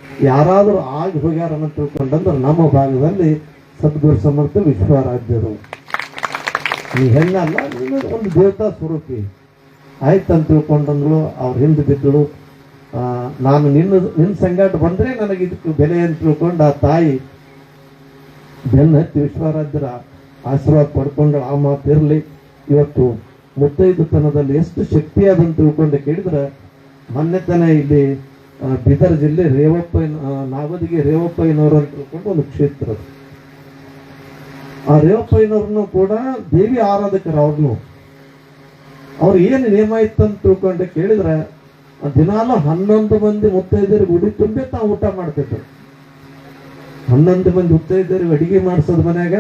ಯಾರಾದರೂ ಆಗಿ ಹೋಗ್ಯಾರ ಅಂತ ತಿಳ್ಕೊಂಡಂದ್ರೆ ನಮ್ಮ ಭಾಗದಲ್ಲಿ ಸದ್ಗುರು ಸಮರ್ಥ ವಿಶ್ವರಾಧ್ಯರು. ನೀ ಹೆಣ್ಣಲ್ಲ, ನೀನು ಒಂದು ದೇವತಾ ಸ್ವರೂಪಿ ಆಯ್ತು ಅಂತ ತಿಳ್ಕೊಂಡಂದ್ರು. ಅವ್ರು ಹಿಂದೆ ಬಿದ್ದಳು. ನಾನು ನಿನ್ನ ಸಂಗಾಟ ಬಂದರೆ ನನಗೆ ಇದಕ್ಕೆ ಬೆಲೆ ಅಂತ ತಿಳ್ಕೊಂಡು ಆ ತಾಯಿ ಬೆನ್ನ ಹತ್ತಿ ವಿಶ್ವರಾಧ್ಯರ ಆಶೀರ್ವಾದ ಪಡ್ಕೊಂಡ್ರೆ ಆ ಮಾತಿರಲಿ. ಇವತ್ತು ಮುತ್ತೈದುತನದಲ್ಲಿ ಎಷ್ಟು ಶಕ್ತಿ ಅದಂತ ತಿಳ್ಕೊಂಡು ಕೇಳಿದ್ರೆ, ಮೊನ್ನೆತನ ಇಲ್ಲಿ ಬೀದರ್ ಜಿಲ್ಲೆ ನಾಗದಿಗೆ ರೇವಪ್ಪಯ್ಯನವರು ಅಂತ ತಿಳ್ಕೊಂಡು ಒಂದು ಕ್ಷೇತ್ರ. ಆ ರೇವಪ್ಪಯ್ಯನವ್ರನ್ನು ಕೂಡ ದೇವಿ ಆರಾಧಕರು. ಅವ್ರು ಏನು ನಿಯಮ ಇತ್ತಂತ ತಿಳ್ಕೊಂಡು ಕೇಳಿದ್ರೆ, ದಿನಾಲು 11 ಮಂದಿ ಮುತ್ತೈದರಿಗೆ ಉಡಿ ತುಂಬಿ ತಾವು ಊಟ ಮಾಡ್ತಿದ್ರು. 11 ಮಂದಿ ಮುತ್ತೈದರಿಗೆ ಅಡಿಗೆ ಮಾಡಿಸೋದು, ಮನ್ಯಾಗ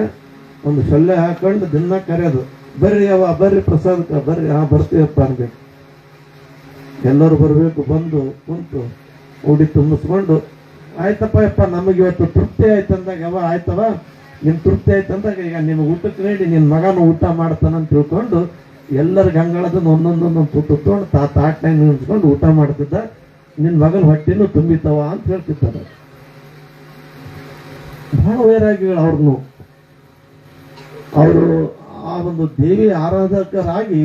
ಒಂದು ಸೊಳ್ಳೆ ಹಾಕೊಂಡು ದಿನ ಕರೆಯೋದು, ಬರ್ರಿ ಬರ್ರಿ ಪ್ರಸಾದಕ್ಕೆ ಬರ್ರಿ, ಬರ್ತೀವಪ್ಪ ಅನ್ಬೇಕು. ಎಲ್ಲರೂ ಬರಬೇಕು, ಬಂದು ಕುಂತು ಉಡಿ ತುಂಬಿಸ್ಕೊಂಡು, ಆಯ್ತಪ್ಪ ಯಪ್ಪ ನಮಗೆ ಇವತ್ತು ತೃಪ್ತಿ ಆಯ್ತಂದಾಗ, ಆಯ್ತವ ನಿನ್ ತೃಪ್ತಿ ಆಯ್ತಂದಾಗ ಈಗ ನಿಮ್ಗೆ ಊಟಕ್ಕೆ ರೆಡಿ, ನಿನ್ನ ಮಗನ ಊಟ ಮಾಡ್ತಾನಂತ ತಿಳ್ಕೊಂಡು ಎಲ್ಲರಿಗೆ ಹಂಗಳದನ್ನು ಒಂದೊಂದೊಂದೊಂದು ತುತ್ತು ತಾಟ್ನಾಗ ನಿಂತ್ಕೊಂಡು ಊಟ ಮಾಡ್ತಿದ್ದ. ನಿನ್ನ ಮಗನ ಹೊಟ್ಟೆನೂ ತುಂಬಿತವ ಅಂತ ಹೇಳ್ತಿದ್ದಾರೆ. ಬಹಳ ವೈರಾಗಿಗಳು ಅವ್ರನ್ನು. ಅವರು ಆ ಒಂದು ದೇವಿ ಆರಾಧಕರಾಗಿ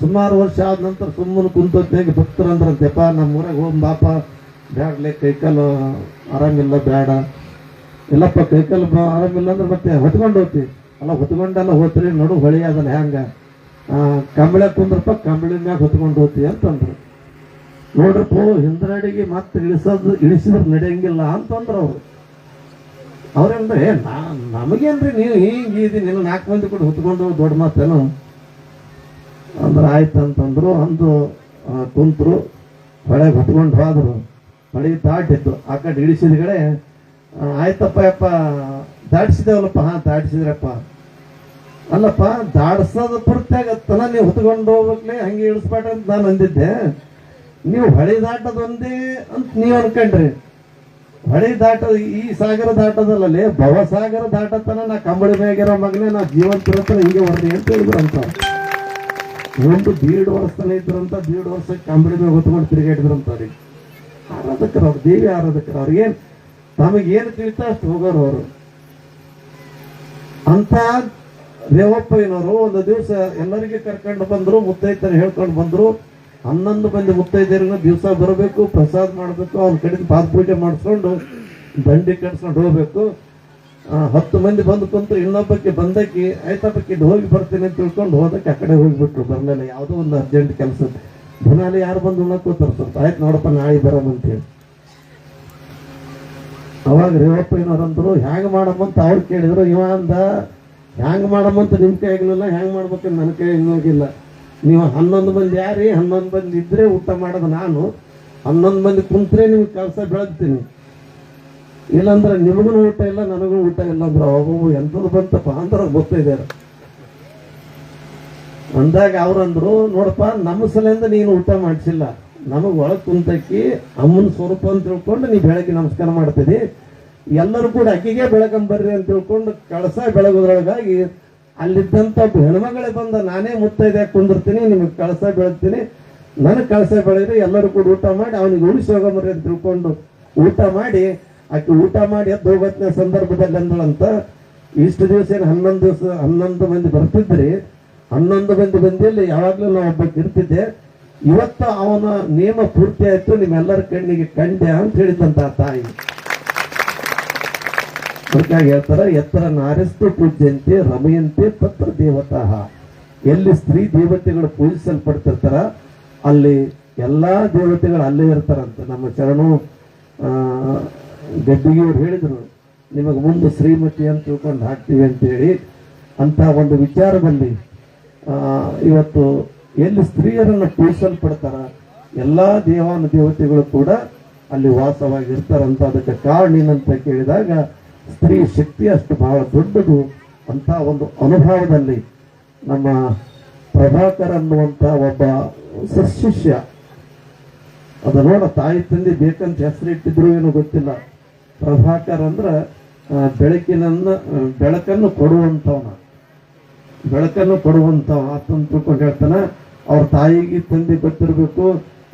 ಸುಮಾರು ವರ್ಷ ಆದ ನಂತರ ಸುಮ್ಮನೆ ಕುಂತಂಗೆ ಭಕ್ತರಂದ್ರಂತೆಪ್ಪ, ನಮ್ಮ ಊರಾಗ ಹೋಗಿ ಬಾಪ, ಬ್ಯಾಡ್ಲೆ ಕೈಕಾಲು ಆರಾಮಿಲ್ಲ, ಬೇಡ ಇಲ್ಲಪ್ಪ ಕೈಕಾಲು ಆರಾಮಿಲ್ಲ ಅಂದ್ರೆ ಮತ್ತೆ ಹೊತ್ಕೊಂಡು ಹೋಗ್ತೀವಿ. ಅಲ್ಲ ಹೊತ್ಕೊಂಡೆಲ್ಲ ಹೋತ್ರಿ, ನಡು ಹೊಳಿ ಅದಲ್ಲ ಹೆಂಗ ಕಂಬಳ ಕುಂದ್ರಪ್ಪ, ಕಂಬಳಿ ಮ್ಯಾಗ ಹೊತ್ಕೊಂಡು ಹೋಗ್ತೀವಿ ಅಂತಂದ್ರು. ನೋಡ್ರಪ್ಪ ಹಿಂದ್ರಾಡಿಗೆ ಮತ್ತೆ ಇಳಿಸಿದ್ರೆ ನಡೆಯಂಗಿಲ್ಲ ಅಂತಂದ್ರು ಅವರು. ಅವ್ರಂದ್ರೆ ನಮಗೇನ್ರಿ ನೀವು ಹಿಂಗಿದಿ, ನೀನು 4 ಮಂದಿ ಕೂಡ ಹೊತ್ಕೊಂಡು ದೊಡ್ಡ ಮಾತೇನು ಅಂದ್ರೆ ಆಯ್ತು ಅಂತಂದ್ರು. ಅಂದು ಕುಂತರು, ಹೊಳೆಗೆ ಹೊತ್ಕೊಂಡು ಹೋದ್ರು. ಹೊಳೆ ದಾಟಿತ್ತು, ಆ ಕಡೆ ಇಳಿಸಿದ ಕಡೆ ಆಯ್ತಪ್ಪ ಯಪ್ಪ ದಾಟಿಸಿದೇವಲ್ಲಪ್ಪ. ದಾಟಿಸಿದ್ರಪ್ಪ. ಅಲ್ಲಪ್ಪ ದಾಡ್ಸೋದು ಪೂರ್ತಿಯಾಗತ್ತನ, ನೀವು ಹೊತ್ಕೊಂಡು ಹೋಗ್ಬೇಕ್ಲೆ, ಹಂಗೆ ಇಳಿಸ್ಬೇಡ್ರಿ ಅಂತ ನಾನು ಅಂದಿದ್ದೆ. ನೀವು ಹೊಳೆ ದಾಟೋದು ಒಂದೇ ಅಂತ ನೀವು ಅನ್ಕೊಂಡ್ರಿ. ಹೊಳೆ ದಾಟೋದು ಈ ಸಾಗರ ದಾಟೋದಲ್ಲೇ ಭವಸಾಗರ ದಾಟತನ ನಾ ಕಂಬಳಿ ಮ್ಯಾಗಿರೋ ಮಗನೇ, ನಾ ಜೀವಂತಿರತನ ಹಿಂಗೆ ಹೊರಡಿ ಅಂತ ಹೇಳಿದ್ರಂತ. ಒಂದು 1.5 ವರ್ಷ ಇದ್ರಂತ, 1.5 ವರ್ಷಕ್ಕೆ ಕಂಬಳಿ ಮ್ಯಾಗ ಹೊತ್ಕೊಂಡು ತಿರುಗಾಡಿದ್ರಂತ. ಅವ್ರಿಗೆ ಆರಾಧಕರು, ಅವ್ರು ದೇವಿ ಆರಾಧಕರು. ಅವ್ರಿಗೇನು ನಮಗೇನು ತಿಳಿತಾ ಅಷ್ಟು ಹೋಗೋರು ಅವರು. ಅಂತ ರೇವಪ್ಪಯ್ಯನವರು ಒಂದು ದಿವಸ ಎಲ್ಲರಿಗೆ ಕರ್ಕೊಂಡು ಬಂದರು, ಮುತ್ತೈದನ ಹೇಳ್ಕೊಂಡು ಬಂದರು. 11 ಮಂದಿ ಮುತ್ತೈದೆಯರನ್ನ ದಿವಸ ಬರಬೇಕು, ಪ್ರಸಾದ ಮಾಡಬೇಕು, ಅವ್ನ ಕಡೆಯಿಂದ ಪಾದ ಪೂಜೆ ಮಾಡಿಸ್ಕೊಂಡು ದಂಡಿ ಕಟ್ಸ್ಕೊಂಡು ಹೋಗ್ಬೇಕು. 10 ಮಂದಿ ಬಂದು ಕುಂತು ಇನ್ನೊಬ್ಬಕ್ಕೆ ಬಂದಕ್ಕೆ ಆಯ್ತಪ್ಪಕ್ಕೆ ಹೋಗಿ ಬರ್ತೀನಿ ಅಂತ ತಿಳ್ಕೊಂಡು ಹೋದಕ್ಕೆ ಆ ಕಡೆ ಹೋಗಿಬಿಟ್ರು. ಬರಲಿಲ್ಲ, ಯಾವುದೋ ಒಂದು ಅರ್ಜೆಂಟ್ ಕೆಲಸ. ದಿನಾಲಿ ಯಾರು ಬಂದು ಉಣ್ಣಕ್ಕೋತಾರ ಸ್ವಲ್ಪ, ಆಯ್ತು ನೋಡಪ್ಪ ನಾಳೆ ಬರೋಮಂತೇಳಿ. ಅವಾಗ ರೇವಪ್ಪಯ್ಯನವರಂದ್ರು ಹ್ಯಾಂಗ ಮಾಡಮ್ಮಂತ ಅವ್ರು ಕೇಳಿದ್ರು. ಇವ ಅಂದ ಹ್ಯಾಂಗ ಮಾಡಮ್ಮಂತ ನಿಮ್ಮ ಕೈ ಆಗಿಲ್ಲ, ಹ್ಯಾಂಗ ಮಾಡ್ಬೇಕಂತ ನನ್ನ ಕೈ ಹೋಗಿಲ್ಲ. ನೀವು 11 ಮಂದಿ ಯಾರೀ, 11 ಮಂದಿ ಇದ್ರೆ ಊಟ ಮಾಡೋದು ನಾನು, 11 ಮಂದಿ ಕುಂತ್ರೆ ನಿಮ್ಗೆ ಕೆಲಸ ಬೆಳಗ್ತೀನಿ, ಇಲ್ಲಾಂದ್ರೆ ನಿಮಗೂ ಊಟ ಇಲ್ಲ ನನಗೂ ಊಟ ಇಲ್ಲ ಅಂದ್ರೆ ಅವು ಎಂಥದ್ದು ಬಂತಪ್ಪ ಅಂದ್ರೆ ಗೊತ್ತಿದ್ದಾರೆ. ಅಂದಾಗ ಅವ್ರಂದ್ರು, ನೋಡಪ್ಪ ನಮ್ಮ ಸಲಿಂದ ನೀನು ಊಟ ಮಾಡಿಸಿಲ್ಲ, ನಮಗೆ ಒಳಗೆ ಕುಂತಕ್ಕಿ ಅಮ್ಮನ ಸ್ವರೂಪ ಅಂತ ತಿಳ್ಕೊಂಡು ನೀ ಬೆಳಗ್ಗೆ ನಮಸ್ಕಾರ ಮಾಡ್ತಿದ್ದಿ, ಎಲ್ಲರೂ ಕೂಡ ಅಕ್ಕಿಗೆ ಬೆಳಕಂಬರ್ರಿ ಅಂತ ತಿಳ್ಕೊಂಡು ಕಳಸ ಬೆಳಗೋದ್ರೊಳಗಾಗಿ ಅಲ್ಲಿದ್ದಂಥ ಹೆಣ್ಮಗಳೇ ಬಂದ, ನಾನೇ ಮುತ್ತೈದೆ ಕುಂದಿರ್ತೀನಿ, ನಿಮಗೆ ಕಳಸ ಬೆಳಗ್ತೀನಿ, ನನಗೆ ಕಳಸ ಬೆಳೆದ್ರಿ ಎಲ್ಲರೂ ಕೂಡ ಊಟ ಮಾಡಿ ಅವನಿಗೆ ಉಳಿಸಿ ಹೋಗಮರ್ರಿ ಅಂತ ತಿಳ್ಕೊಂಡು ಊಟ ಮಾಡಿ, ಆಕೆ ಊಟ ಮಾಡಿ ಎದ್ದು ಹೋಗೋತ್ನ ಸಂದರ್ಭದಲ್ಲಿ ಅಂದಳಂತ, ಇಷ್ಟು ದಿವಸ ಏನು 11 ಮಂದಿ ಬರ್ತಿದ್ರಿ, 11 ಮಂದಿ ಬಂದಿಲ್ಲಿ ಯಾವಾಗಲೂ ನಾವು ಒಬ್ಬಕ್ಕೆ ಇರ್ತಿದ್ದೆ, ಇವತ್ತು ಅವನ ನಿಯಮ ಪೂರ್ತಿ ಆಯ್ತು, ನಿಮ್ಮೆಲ್ಲರ ಕಣ್ಣಿಗೆ ಕಂಡೆ ಅಂತ ಹೇಳಿದಂತ ತಾಯಿ. ಅದಕ್ಕಾಗಿ ಹೇಳ್ತಾರ, ಎತ್ತರ ನಾರಿಸ್ತು ಪೂಜ್ಯಂತೆ ರಮಯಂತೆ ಪತ್ರ ದೇವತಾ. ಎಲ್ಲಿ ಸ್ತ್ರೀ ದೇವತೆಗಳು ಪೂಜಿಸಲ್ಪಡ್ತಿರ್ತಾರ ಅಲ್ಲಿ ಎಲ್ಲಾ ದೇವತೆಗಳು ಅಲ್ಲೇ ಇರ್ತಾರಂತ. ನಮ್ಮ ಶರಣು ಗಡ್ಡಿಗೆಯವ್ರು ಹೇಳಿದ್ರು, ನಿಮಗೆ ಮುಂದೆ ಶ್ರೀಮತಿ ಅಂತ ತಿಳ್ಕೊಂಡು ಹಾಕ್ತೀವಿ ಅಂತೇಳಿ. ಅಂತ ಒಂದು ವಿಚಾರದಲ್ಲಿ ಇವತ್ತು ಎಲ್ಲಿ ಸ್ತ್ರೀಯರನ್ನು ಪೂಜಿಸಲ್ಪಡ್ತಾರ ಎಲ್ಲಾ ದೇವಾನು ದೇವತೆಗಳು ಕೂಡ ಅಲ್ಲಿ ವಾಸವಾಗಿರ್ತಾರಂತ. ಅದಕ್ಕೆ ಕಾರಣ ಏನಂತ ಕೇಳಿದಾಗ ಸ್ತ್ರೀ ಶಕ್ತಿ ಅಷ್ಟು ಬಹಳ ದೊಡ್ಡದು ಅಂತ ಒಂದು ಅನುಭವದಲ್ಲಿ ನಮ್ಮ ಪ್ರಭಾಕರ್ ಅನ್ನುವಂಥ ಒಬ್ಬ ಸಶಿಷ್ಯ, ಅದು ನೋಡ ತಾಯಿ ತಂದೆ ಬೇಕಂತ ಹೆಸರಿಟ್ಟಿದ್ರು ಏನೋ ಗೊತ್ತಿಲ್ಲ. ಪ್ರಭಾಕರ್ ಅಂದ್ರೆ ಬೆಳಕನ್ನು ಕೊಡುವಂಥವನ, ಬೆಳಕನ್ನು ಕೊಡುವಂಥವ ಆತನ ತಿಳ್ಕೊಂಡು ಹೇಳ್ತಾನ. ಅವ್ರ ತಾಯಿಗೆ ತಂದೆ ಗೊತ್ತಿರಬೇಕು,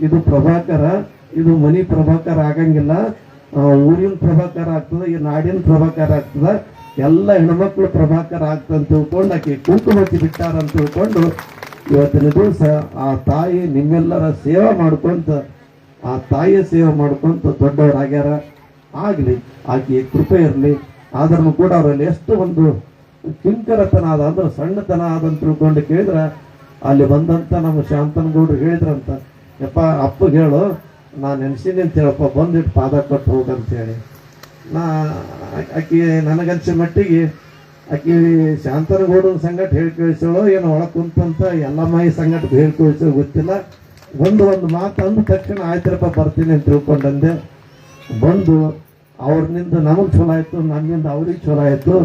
ಇದು ಪ್ರಭಾಕರ, ಇದು ಮನಿ ಪ್ರಭಾಕರ ಆಗಂಗಿಲ್ಲ, ಊರಿನ ಪ್ರಭಾಕರ ಆಗ್ತದೆ, ಈ ನಾಡಿನ ಪ್ರಭಾಕರ ಆಗ್ತದೆ, ಎಲ್ಲ ಹೆಣ್ಮಕ್ಳು ಪ್ರಭಾಕರ ಆಗ್ತಂತ ತಿಳ್ಕೊಂಡು ಆಕೆ ಕುಂಕುಮ ಹಚ್ಚಿ ಬಿಟ್ಟಾರ ಅಂತ ತಿಳ್ಕೊಂಡು ಇವತ್ತಿನ ದಿವಸ ಆ ತಾಯಿ ನಿಮ್ಮೆಲ್ಲರ ಸೇವೆ ಮಾಡ್ಕೊಂತ, ಆ ತಾಯಿಯ ಸೇವೆ ಮಾಡ್ಕೊಂತ ದೊಡ್ಡವರಾಗ್ಯಾರ. ಆಗಲಿ, ಆಕೆ ಕೃಪೆ ಇರಲಿ. ಆದ್ರೂ ಕೂಡ ಅವರಲ್ಲಿ ಎಷ್ಟು ಒಂದು ಕಿಂಕರತನ ಅದ ಅಂದ್ರೆ ಸಣ್ಣತನ ಆದಂತ ತಿಳ್ಕೊಂಡು ಕೇಳಿದ್ರೆ ಅಲ್ಲಿ ಬಂದಂತ ನಮ್ಮ ಶಾಂತನಗೌಡರು ಹೇಳಿದ್ರಂತ, ಯಪ್ಪ ಅಪ್ಪಗೆ ಹೇಳು ನಾನು ನೆನ್ಸಿನಿ ಅಂತ ಹೇಳಪ್ಪ, ಬಂದಿಟ್ಟು ಪಾದ ಕೊಟ್ಟು ಹೋಗಂತೇಳಿ. ಆಕಿ ನನಗನ್ಸಿದ ಮಟ್ಟಿಗೆ ಆಕಿ ಶಾಂತನಗೌಡನ ಸಂಗಟ ಹೇಳಿ ಕಳಿಸೋಳು ಏನೋ ಒಳಗೆ ಕುಂತಂತ ಎಲ್ಲ ಮಾಯಿ ಸಂಗಟ ಹೇಳಿ ಕಳಿಸೋ ಗೊತ್ತಿಲ್ಲ. ಒಂದು ಮಾತು ಅಂದ ತಕ್ಷಣ ಆಯ್ತರಪ್ಪ ಬರ್ತೀನಿ ಅಂತ ತಿಳ್ಕೊಂಡಂದೆ. ಬಂದು ಅವ್ರನಿಂದ ನಮಗೆ ಚಲೋ ಆಯಿತು, ನನ್ನಿಂದ ಅವ್ರಿಗೆ ಚಲೋ ಆಯಿತು.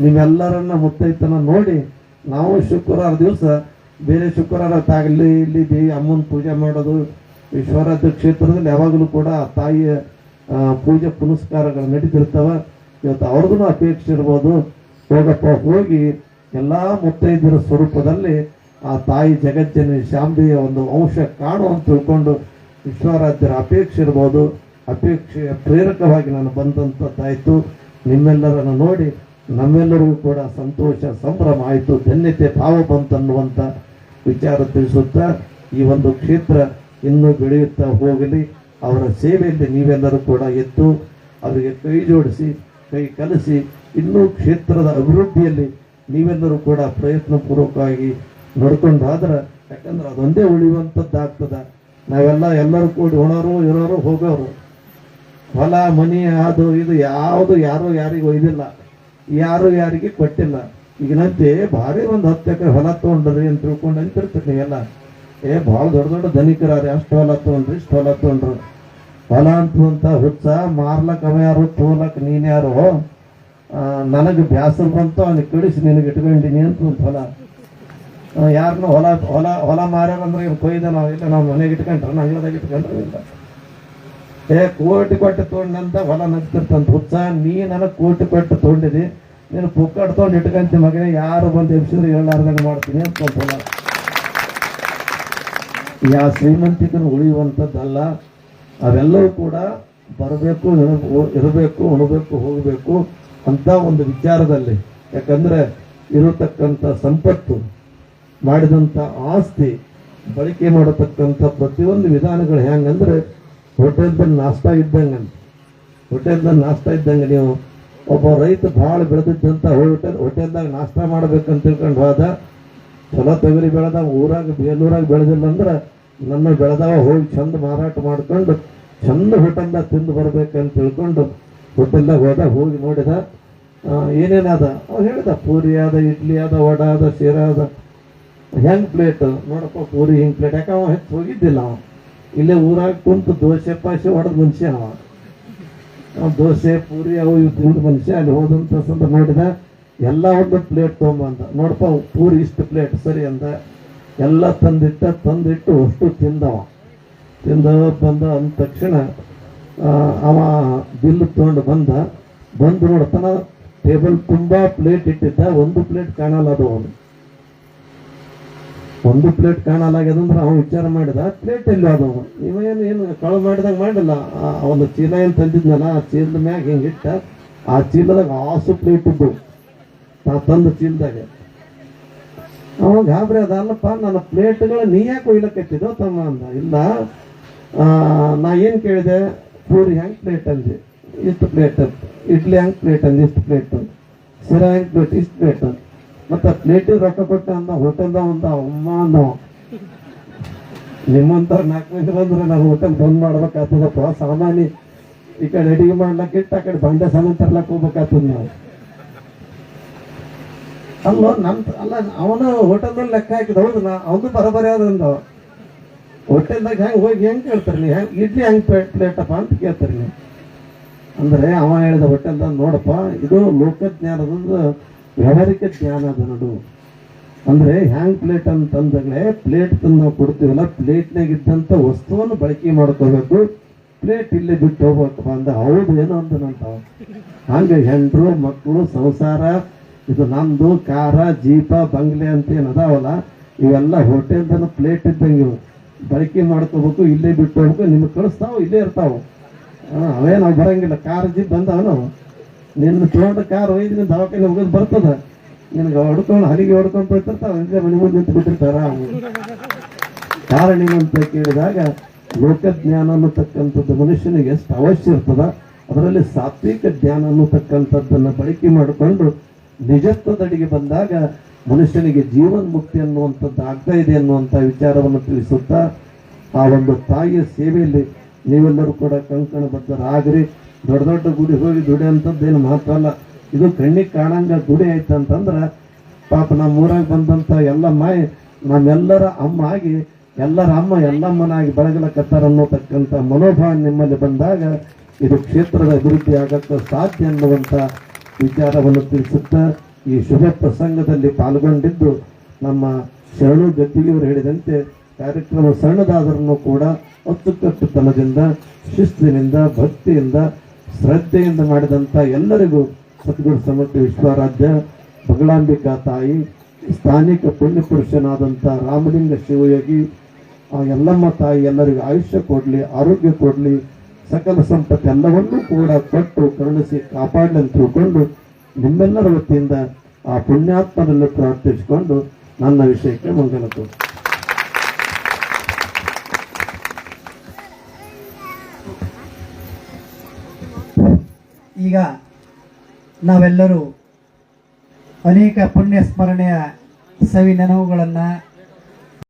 ನೀವೆಲ್ಲರನ್ನ ಮುತ್ತೈತನ ನೋಡಿ ನಾವು ಶುಕ್ರವಾರ ದಿವಸ ಬೇರೆ ಶುಕ್ರವಾರ ತಾಗಲಿ ಇಲ್ಲಿ ದೇವಿ ಅಮ್ಮನ ಪೂಜೆ ಮಾಡೋದು, ವಿಶ್ವರಾಧ್ಯ ಕ್ಷೇತ್ರದಲ್ಲಿ ಯಾವಾಗಲೂ ಕೂಡ ತಾಯಿಯ ಪೂಜೆ ಪುನಸ್ಕಾರಗಳು ನಡೀತಿರ್ತಾವ. ಇವತ್ತು ಅವ್ರಿಗೂ ಅಪೇಕ್ಷೆ ಇರ್ಬೋದು, ಹೋಗಪ್ಪ ಹೋಗಿ ಎಲ್ಲ ಮುತ್ತೈದರ ಸ್ವರೂಪದಲ್ಲಿ ಆ ತಾಯಿ ಜಗಜ್ಜನಿ ಶಾಂಬೆಯ ಒಂದು ಅಂಶ ಕಾಣು ಅಂತ ತಿಳ್ಕೊಂಡು ವಿಶ್ವರಾಧ್ಯರ ಅಪೇಕ್ಷೆ ಇರ್ಬೋದು. ಅಪೇಕ್ಷೆಯ ಪ್ರೇರಕವಾಗಿ ನಾನು ಬಂದಂಥದ್ದಾಯಿತು. ನಿಮ್ಮೆಲ್ಲರನ್ನು ನೋಡಿ ನಮ್ಮೆಲ್ಲರಿಗೂ ಕೂಡ ಸಂತೋಷ ಸಂಭ್ರಮ ಆಯಿತು, ಧನ್ಯತೆ ಭಾವ ಬಂತನ್ನುವಂಥ ವಿಚಾರ ತಿಳಿಸುತ್ತಾ ಈ ಒಂದು ಕ್ಷೇತ್ರ ಇನ್ನೂ ಬೆಳೆಯುತ್ತಾ ಹೋಗಲಿ. ಅವರ ಸೇವೆಯಲ್ಲಿ ನೀವೆಲ್ಲರೂ ಕೂಡ ಎದ್ದು ಅವರಿಗೆ ಕೈ ಜೋಡಿಸಿ ಕೈ ಕಲಿಸಿ ಇನ್ನೂ ಕ್ಷೇತ್ರದ ಅಭಿವೃದ್ಧಿಯಲ್ಲಿ ನೀವೆಲ್ಲರೂ ಕೂಡ ಪ್ರಯತ್ನ ಪೂರ್ವಕವಾಗಿ ನಡ್ಕೊಂಡಾದ್ರೆ, ಯಾಕಂದ್ರೆ ಅದೊಂದೇ ಉಳಿಯುವಂಥದ್ದಾಗ್ತದೆ. ಎಲ್ಲರೂ ಕೂಡಿ ಉಣೋರು ಇರೋರು ಹೋಗೋರು, ಹೊಲ ಮನಿ ಅದು ಇದು ಯಾವುದು ಯಾರು ಯಾರಿಗೂ ಒಯ್ದಿಲ್ಲ, ಯಾರು ಯಾರಿಗೆ ಕೊಟ್ಟಿಲ್ಲ. ಈಗಿನಂತೆ ಭಾರಿ ಒಂದು 10 ಎಕರೆ ಹೊಲ ತೊಗೊಂಡ್ರಿ ಅಂತ ತಿಳ್ಕೊಂಡು ಅಂತಿರ್ತೀರಿ ನೀವೆಲ್ಲ. ಭಾಳ ದೊಡ್ಡ ದೊಡ್ಡ ಧನಿಕರಾರೆ, ಅಷ್ಟು ಹೊಲ ತೊಗೊಂಡ್ರಿ ಇಷ್ಟು ಹೊಲ ತೊಗೊಂಡ್ರು. ಹೊಲ ಅಂತ ಹುಚ್ಚ ಮಾರ್ಲಕ್ ಅವ ಯಾರು, ತೋಲಕ್ ನೀನ್ ಯಾರು, ನನಗೆ ಬ್ಯಾಸರ ಬಂತು ಅವನಿಗೆ ಕಳಿಸಿ ನಿನಗೆ ಇಟ್ಕೊಂಡಿನಿ ಅಂತ ಒಂದು ಹೊಲ. ಯಾರನ್ನ ಹೊಲ ಹೊಲ ಹೊಲ ಮಾರ್ಯಾರಂದ್ರೆ ಇವ್ರು ಕೊಯ್ದ ನಾವು ಇಲ್ಲ ನಾವು ಮನೆಗೆ ಇಟ್ಕೊಂಡ್ರೆ ಅಂಗಳದಾಗ ಇಟ್ಕೊಂಡ್ರೆ ಇಲ್ಲ. ಕೋಟಿ ಕೊಟ್ಟು ತೊಗೊಂಡಂತ ಹೊಲ ನಗ್ತಿರ್ತಂತ ಹುಚ್ಚ, ನೀ ನನಗೆ ಕೋಟಿ ಕೊಟ್ಟು ತೊಗೊಂಡಿದಿ, ನೀನು ಪುಕ್ಕಟ್ ತೊಗೊಂಡು ಇಟ್ಕೊಂತಿ ಮಗನೇ, ಯಾರು ಬಂದು ಎಬ್ಸಿದ್ರೆ ಹೇಳಾರ್ದಂಗೆ ಮಾಡ್ತೀನಿ ಅಂತ ಹೊಲ. ಯಾವ ಶ್ರೀಮಂತಿಕನು ಉಳಿಯುವಂಥದ್ದಲ್ಲ. ಅವೆಲ್ಲವೂ ಕೂಡ ಬರಬೇಕು, ಇರಬೇಕು, ಉಣಬೇಕು, ಹೋಗಬೇಕು ಅಂತ ಒಂದು ವಿಚಾರದಲ್ಲಿ. ಯಾಕಂದ್ರೆ ಇರತಕ್ಕಂಥ ಸಂಪತ್ತು, ಮಾಡಿದಂಥ ಆಸ್ತಿ, ಬಳಕೆ ಮಾಡತಕ್ಕಂಥ ಪ್ರತಿಯೊಂದು ವಿಧಾನಗಳು ಹೆಂಗಂದ್ರೆ ಹೋಟೆಲ್ದಲ್ಲಿ ನಾಷ್ಟ ಇದ್ದಂಗೆ. ಹೋಟೆಲ್ದಲ್ಲಿ ನಾಷ್ಟ ಇದ್ದಂಗೆ ನೀವು ಒಬ್ಬ ರೈತ ಭಾಳ ಬೆಳೆದಿದ್ದಂಥ ಹೋಟೆಲ್ದಾಗ ನಾಷ್ಟ ಮಾಡ್ಬೇಕಂತ ತಿಳ್ಕೊಂಡು ಹೋದ, ಚಲೋ ತೊಗರಿ ಬೆಳೆದ ಬೇಲೂರಾಗ ಬೆಳೆದಿಲ್ಲ ಅಂದ್ರೆ ನನ್ನ ಬೆಳೆದವ ಹೋಗಿ ಚಂದ ಮಾರಾಟ ಮಾಡ್ಕೊಂಡು ಚಂದ ಹೋಟೆಲ್ದಾಗ ತಿಂದು ಬರ್ಬೇಕಂತ ತಿಳ್ಕೊಂಡು ಹೋಟೆಲ್ದಾಗ ಹೋದ. ಹೋಗಿ ನೋಡಿದ ಏನೇನದ ಅವ ಹೇಳಿದ, ಪೂರಿ ಅದ, ಇಡ್ಲಿ ಅದ, ವಡ ಅದ, ಶೀರಾ ಅದ. ಹೆಂಗ್ ಪ್ಲೇಟ್ ನೋಡಪ್ಪ ಪೂರಿ ಹಿಂಗ್ ಪ್ಲೇಟ್, ಯಾಕೆ ಅವ ಹೆಚ್ಚು ಹೋಗಿದ್ದಿಲ್ಲ. ಅವ ಇಲ್ಲೇ ಊರಾಗ ಕುಂತು ದೋಸೆ ಪಾಸೆ ಹೊಡೆದ ಮನುಷ್ಯ. ಅವ ದೋಸೆ ಪೂರಿ ಅವು ಇವು ತಿಂದ ಮನುಷ್ಯ. ಅಲ್ಲಿ ಹೋದಂತ ಸಂದ ನೋಡಿದ, ಎಲ್ಲ ಒಂದು ಪ್ಲೇಟ್ ತೊಗೊಂಬಂದ. ನೋಡಪ್ಪ ಪೂರಿ ಇಷ್ಟು ಪ್ಲೇಟ್ ಸರಿ ಅಂದ. ಎಲ್ಲ ತಂದಿಟ್ಟು ಅಷ್ಟು ತಿಂದವ. ಬಂದ ಅಂದ ತಕ್ಷಣ ಅವ ಬಿಲ್ ತೊಗೊಂಡು ಬಂದು ನೋಡ್ತಾನ ಟೇಬಲ್ ತುಂಬಾ ಪ್ಲೇಟ್ ಇಟ್ಟಿದ್ದ. ಒಂದು ಪ್ಲೇಟ್ ಕಾಣಲ್ಲ. ಅದು ಅವನು ಒಂದು ಪ್ಲೇಟ್ ಕಾಣಲಾಗ್ಯದಂದ್ರೆ ಅವನು ವಿಚಾರ ಮಾಡಿದ, ಪ್ಲೇಟ್ ಎಲ್ಲಿ ಅದು ಏನು ಕಳು ಮಾಡಿದಾಗ ಮಾಡಿಲ್ಲ. ಒಂದು ಚೀಲ ಏನು ತಂದಿದ್ನಲ್ಲ, ಆ ಚೀಲದ ಮ್ಯಾಗ ಹಿಂಗಿಟ್ಟ, ಆ ಚೀಲದಾಗ ಆಸು ಪ್ಲೇಟ್ ಇದ್ದು ತಂದ ಚೀಲದಾಗ. ಅವಾಗ ಗಾಬರಿ ಅದಲ್ಲಪ್ಪ, ನನ್ನ ಪ್ಲೇಟ್ಗಳ ನೀ ಯಾಕೆ ಒಯ್ಲಕ್ಕತ್ತಿದ್ದೋ ತಮ್ಮ ಅಂದ. ಇಲ್ಲ, ನಾ ಏನು ಕೇಳಿದೆ, ಪೂರಿ ಹೆಂಗೆ ಪ್ಲೇಟ್ ಅಂದೆ, ಇಷ್ಟು ಪ್ಲೇಟ್. ಇಡ್ಲಿ ಹೆಂಗೆ ಪ್ಲೇಟ್ ಅಂದೆ, ಇಷ್ಟು ಪ್ಲೇಟ್. ಸಿರಾ ಹೆಂಗೆ ಪ್ಲೇಟ್, ಇಷ್ಟು ಪ್ಲೇಟ್. ಮತ್ತೆ ಪ್ಲೇಟಿಗೆ ರೊಕ್ಕ ಕೊಟ್ಟ ಅಂದ. ಹೋಟೆಲ್ದ ಒಂದು ಅಮ್ಮ ಅಂದವ, ನಿಮ್ಮಂತ 4 ಮಂದಿ ಬಂದ್ರೆ ನಾವು ಹೋಟೆಲ್ ಬಂದ್ ಮಾಡ್ಬೇಕಾಗ್ತದಪ್ಪ. ಸಾಮಾನ್ಯ ಈ ಕಡೆ ಅಡಿಗೆ ಮಾಡ್ಲಕ್ಕೆ ಇಟ್ಟು ಆ ಕಡೆ ಬಂಡೆ ಸಾಮಾನು ತರ್ಲಕ್ಕೆ ಹೋಗ್ಬೇಕಾಗ್ತದ ನಾವು. ಅವನು ಹೋಟೆಲ್ದಲ್ಲಿ ಲೆಕ್ಕ ಹಾಕಿದ. ಹೌದು, ಅವನು ಬರೋಬರಿ ಆದ್ರಿಂದ ಹೋಟೆಲ್ದಾಗ ಹೆಂಗೆ ಕೇಳ್ತಾರೆ ನೀವು, ಇಡ್ಲಿ ಹೆಂಗೆ ಪ್ಲೇಟಪ್ಪ ಅಂತ ಕೇಳ್ತಾರೆ ನೀವು. ಅಂದ್ರೆ ಅವ ಹೇಳಿದ ಹೋಟೆಲ್ದಾಗ, ನೋಡಪ್ಪ ಇದು ಲೋಕಜ್ಞಾನದ ವ್ಯಾವಹಾರಿಕ ಜ್ಞಾನ ಅದ ನೋಡು. ಅಂದ್ರೆ ಹ್ಯಾಂಗ್ ಪ್ಲೇಟ್ ಅಂತಂದಾಗಲೇ ಪ್ಲೇಟ್ ತಂದು ನಾವು ಕೊಡ್ತೀವಲ್ಲ, ಪ್ಲೇಟ್ನಾಗ ಇದ್ದಂಥ ವಸ್ತುವನ್ನು ಬಳಕೆ ಮಾಡ್ಕೋಬೇಕು, ಪ್ಲೇಟ್ ಇಲ್ಲೇ ಬಿಟ್ಟು ಹೋಗ್ಬೇಕಪ್ಪ ಅಂದ. ಹೌದು ಏನೋ ಅಂದನಂತ. ಹಂಗೆ ಹೆಂಡ್ರು ಮಕ್ಕಳು ಸಂಸಾರ, ಇದು ನಮ್ದು ಕಾರ ಜೀಪ ಬಂಗ್ಲೆ ಅಂತ ಏನು ಅದಾವಲ್ಲ, ಇವೆಲ್ಲ ಹೋಟೆಲ್ದನ್ನು ಪ್ಲೇಟ್ ಇದ್ದಂಗೆ ಇವು ಬಳಕೆ ಮಾಡ್ಕೋಬೇಕು, ಇಲ್ಲೇ ಬಿಟ್ಟು ಹೋಗ್ಬೇಕು. ನಿಮ್ಗೆ ಕಳಿಸ್ತಾವ, ಇಲ್ಲೇ ಇರ್ತಾವ. ಅವೇ ನಾವು ಬರಂಗಿಲ್ಲ, ಕಾರ್ ಜೀಪ್ ಬಂದವನು ನಿನ್ನ ತೊಗೊಂಡು ಕಾರ್ ಒಯ್ದು ನೀನು ದವಾಖಾನೆ ಹೋಗೋದು ಬರ್ತದ, ನಿನಗೆ ಹೊಡ್ಕೊಂಡು ಹಲಿಗೆ ಹೊಡ್ಕೊಂಡು ಹೋಗ್ತಿರ್ತಾವ, ಮನೆ ಮುಂದೆ ನಿಂತು ಬಿಟ್ಟಿರ್ತಾರ. ಕಾರಣ ಏನು ಅಂತ ಕೇಳಿದಾಗ ಲೋಕಜ್ಞಾನ ಅನ್ನತಕ್ಕಂಥದ್ದು ಮನುಷ್ಯನಿಗೆ ಎಷ್ಟು ಅವಶ್ಯ ಇರ್ತದ, ಅದರಲ್ಲಿ ಸಾತ್ವಿಕ ಜ್ಞಾನ ಅನ್ನತಕ್ಕಂಥದ್ದನ್ನು ಬಳಕೆ ಮಾಡಿಕೊಂಡು ನಿಜತ್ವದಡಿಗೆ ಬಂದಾಗ ಮನುಷ್ಯನಿಗೆ ಜೀವನ ಮುಕ್ತಿ ಅನ್ನುವಂಥದ್ದು ಆಗ್ತಾ ಇದೆ ಅನ್ನುವಂಥ ವಿಚಾರವನ್ನು ತಿಳಿಸುತ್ತಾ ಆ ಒಂದು ತಾಯಿಯ ಸೇವೆಯಲ್ಲಿ ನೀವೆಲ್ಲರೂ ಕೂಡ ಕಂಕಣಬದ್ಧರಾಗ್ರಿ. ದೊಡ್ಡ ದೊಡ್ಡ ಗುಡಿ ಹೋಗಿ ದುಡಿ ಅಂತದ್ದೇನು ಮಾತ್ರ ಅಲ್ಲ, ಇದು ಕಣ್ಣಿಗೆ ಕಾಣಂಗ ಗುಡಿ ಆಯ್ತಂತಂದ್ರೆ ಪಾಪ ನಮ್ಮ ಊರಾಗ ಬಂದಂಥ ಎಲ್ಲ ಮಾಯಿ ನಮ್ಮೆಲ್ಲರ ಅಮ್ಮ ಆಗಿ ಎಲ್ಲರ ಅಮ್ಮ ಎಲ್ಲಮ್ಮನಾಗಿ ಬೆಳಗಲಕತ್ತಾರ ಅನ್ನೋತಕ್ಕಂಥ ಮನೋಭಾವ ನಿಮ್ಮಲ್ಲಿ ಬಂದಾಗ ಇದು ಕ್ಷೇತ್ರದ ಅಭಿವೃದ್ಧಿ ಆಗಕ್ಕೆ ಸಾಧ್ಯ ಅನ್ನುವಂಥ ವಿಚಾರವನ್ನು ತಿಳಿಸುತ್ತಾ ಈ ಶುಭ ಪ್ರಸಂಗದಲ್ಲಿ ಪಾಲ್ಗೊಂಡಿದ್ದು ನಮ್ಮ ಶರಣು ಗದ್ದಿಗೆಯವರು ಹೇಳಿದಂತೆ ಕಾರ್ಯಕ್ರಮ ಸಣ್ಣದಾದರೂ ಕೂಡ ಅಚ್ಚುಕಟ್ಟುತನದಿಂದ ಶಿಸ್ತಿನಿಂದ ಭಕ್ತಿಯಿಂದ ಶ್ರದ್ಧೆಯಿಂದ ಮಾಡಿದಂಥ ಎಲ್ಲರಿಗೂ ಸದ್ಗುರು ಸಮರ್ಥ ವಿಶ್ವಾರಾಧ್ಯ ಬಗಳಾಂಬಿಕಾ ತಾಯಿ, ಸ್ಥಾನಿಕ ಪುಣ್ಯಪುರುಷನಾದಂಥ ರಾಮಲಿಂಗ ಶಿವಯೋಗಿ, ಆ ಎಲ್ಲಮ್ಮ ತಾಯಿ ಎಲ್ಲರಿಗೂ ಆಯುಷ್ಯ ಕೊಡಲಿ, ಆರೋಗ್ಯ ಕೊಡಲಿ, ಸಕಲ ಸಂಪತ್ತು ಎಲ್ಲವನ್ನೂ ಕೂಡ ಕೊಟ್ಟು ಕರುಣಿಸಿ ಕಾಪಾಡಲಿ ಅಂತ ತಿಳ್ಕೊಂಡು ನಿಮ್ಮೆಲ್ಲರ ವತಿಯಿಂದ ಆ ಪುಣ್ಯಾತ್ಮರಲ್ಲಿ ಪ್ರಾರ್ಥಿಸಿಕೊಂಡು ನನ್ನ ವಿಷಯಕ್ಕೆ ಮಂಗಲ ತೋರು. ಈಗ ನಾವೆಲ್ಲರೂ ಅನೇಕ ಪುಣ್ಯ ಸ್ಮರಣೆಯ ಸವಿ ನೆನಹುಗಳನ್ನು